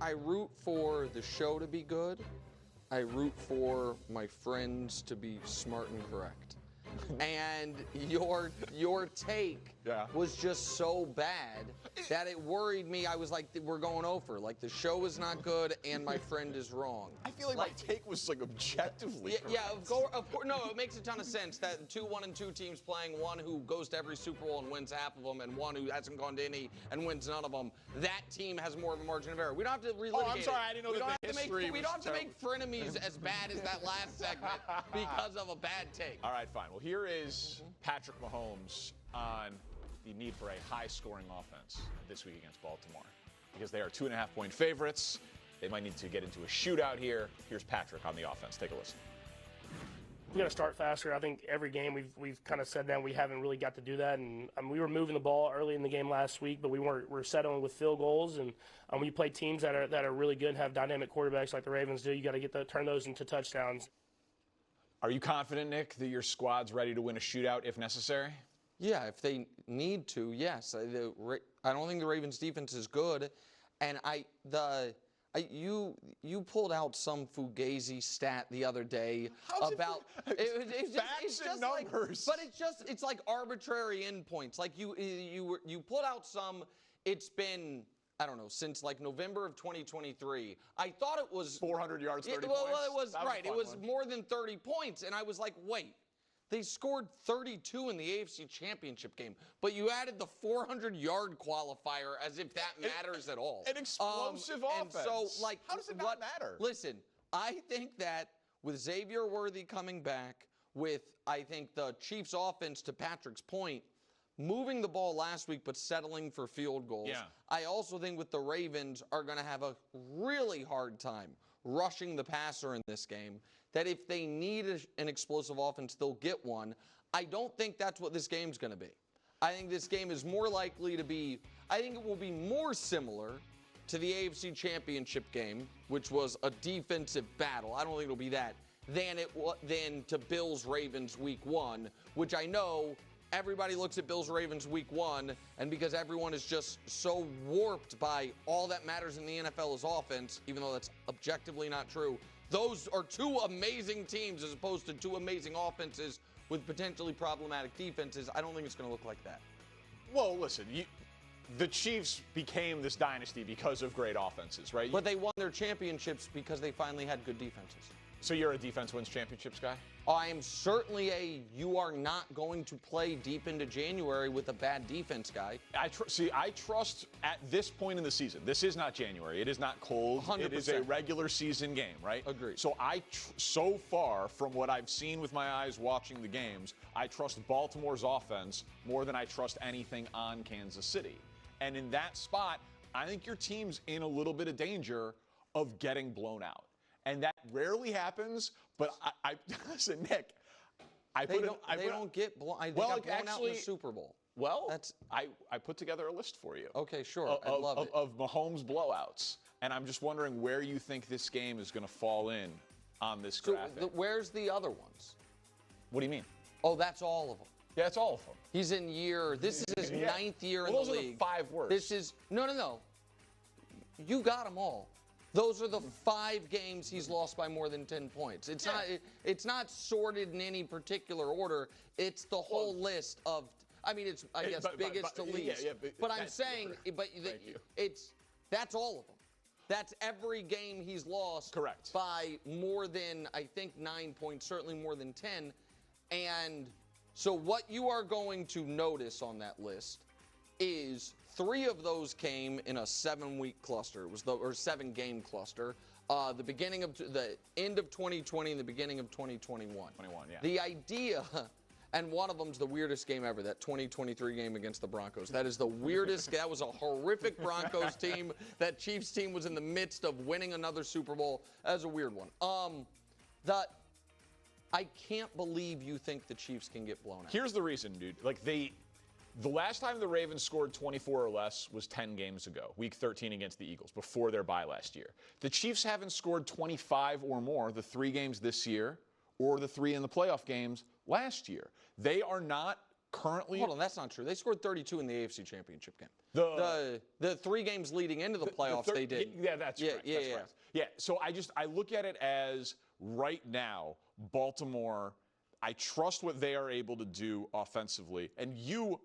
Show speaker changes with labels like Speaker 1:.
Speaker 1: I root for the show to be good. I root for my friends to be smart and correct. And your take was just so bad that it worried me. I was like, we're going over. Like, the show is not good and my friend is wrong.
Speaker 2: I feel like my take was like objectively correct.
Speaker 1: Yeah, of course. No, it makes a ton of sense that 2 1-2 teams playing, one who goes to every Super Bowl and wins half of them, and one who hasn't gone to any and wins none of them. That team has more of a margin of error. We don't have to relitigate.
Speaker 2: Oh, I'm sorry, I didn't know that the history
Speaker 1: We don't have to make frenemies as bad as that last segment because of a bad take.
Speaker 2: All right, fine. Well, here is Patrick Mahomes on the need for a high-scoring offense this week against Baltimore, because they are 2.5-point favorites. They might need to get into a shootout here. Here's Patrick on the offense. Take a listen.
Speaker 3: We got to start faster. I think every game we've kind of said that we haven't really got to do that. And we were moving the ball early in the game last week, but we're settling with field goals. And when you play teams that are really good and have dynamic quarterbacks like the Ravens do, you got to turn those into touchdowns.
Speaker 2: Are you confident, Nick, that your squad's ready to win a shootout if necessary?
Speaker 1: Yeah, if they need to, yes. I don't think the Ravens' defense is good, and you pulled out some fugazi stat the other day about
Speaker 2: it's just numbers.
Speaker 1: Like, but it's like arbitrary endpoints. Like you pulled out some. It's been, I don't know, since like November of 2023. I thought it was
Speaker 2: 400 yards, 30
Speaker 1: points.
Speaker 2: Well,
Speaker 1: it was right. It was more than 30 points, and I was like, wait. They scored 32 in the AFC Championship game, but you added the 400-yard qualifier as if that matters at all.
Speaker 2: An explosive offense.
Speaker 1: And so, like,
Speaker 2: how does it not matter?
Speaker 1: Listen, I think that with Xavier Worthy coming back, with, I think, the Chiefs' offense, to Patrick's point, moving the ball last week but settling for field goals, I also think with the Ravens are going to have a really hard time rushing the passer in this game, that if they need an explosive offense, they'll get one. I don't think that's what this game's going to be. I think this game is more likely to be, I think it will be more similar to the AFC Championship game, which was a defensive battle. I don't think it'll be that, than to Bills-Ravens Week 1, which I know everybody looks at Bills-Ravens Week 1, and because everyone is just so warped by all that matters in the NFL is offense, even though that's objectively not true, those are 2 amazing teams as opposed to 2 amazing offenses with potentially problematic defenses. I don't think it's going to look like that.
Speaker 2: Well, listen, the Chiefs became this dynasty because of great offenses, right?
Speaker 1: But they won their championships because they finally had good defenses.
Speaker 2: So you're a defense wins championships guy?
Speaker 1: I am certainly you are not going to play deep into January with a bad defense guy.
Speaker 2: I trust at this point in the season. This is not January. It is not cold.
Speaker 1: 100%.
Speaker 2: It is a regular season game, right?
Speaker 1: Agreed.
Speaker 2: So so far from what I've seen with my eyes watching the games, I trust Baltimore's offense more than I trust anything on Kansas City. And in that spot, I think your team's in a little bit of danger of getting blown out. And that rarely happens, but listen, Nick,
Speaker 1: they don't get blown. They got blown out in the Super Bowl.
Speaker 2: Well, I put together a list for you.
Speaker 1: Okay, sure. I'd love it.
Speaker 2: Of Mahomes blowouts. And I'm just wondering where you think this game is going to fall in on this graphic.
Speaker 1: Where's the other ones?
Speaker 2: What do you mean?
Speaker 1: Oh, that's all of them.
Speaker 2: Yeah, it's all of them.
Speaker 1: He's in this is his 9th year in the league.
Speaker 2: Those are the 5 worst.
Speaker 1: This is, no. You got them all. Those are the 5 games he's lost by more than 10 points. It's not sorted in any particular order. It's the whole list of, I mean, it's, I guess, biggest to least. But I'm saying, that's all of them. That's every game he's lost.
Speaker 2: Correct.
Speaker 1: By more than, I think, 9 points, certainly more than 10. And so what you are going to notice on that list is 3 of those came in a 7-week cluster. It was or 7-game cluster. The end of 2020 and the beginning of 2021. The idea, and one of them's the weirdest game ever, that 2023 game against the Broncos. That is the weirdest. That was a horrific Broncos team. That Chiefs team was in the midst of winning another Super Bowl. That was a weird one. I can't believe you think the Chiefs can get blown out.
Speaker 2: Here's the reason, dude. The last time the Ravens scored 24 or less was 10 games ago, Week 13 against the Eagles, before their bye last year. The Chiefs haven't scored 25 or more the 3 games this year or the 3 in the playoff games last year. They are not currently.
Speaker 1: Hold on, that's not true. They scored 32 in the AFC Championship game. The 3 games leading into the playoffs, they did.
Speaker 2: Yeah, that's correct. That's correct. Yeah, so I look at it as right now, Baltimore, I trust what they are able to do offensively. And you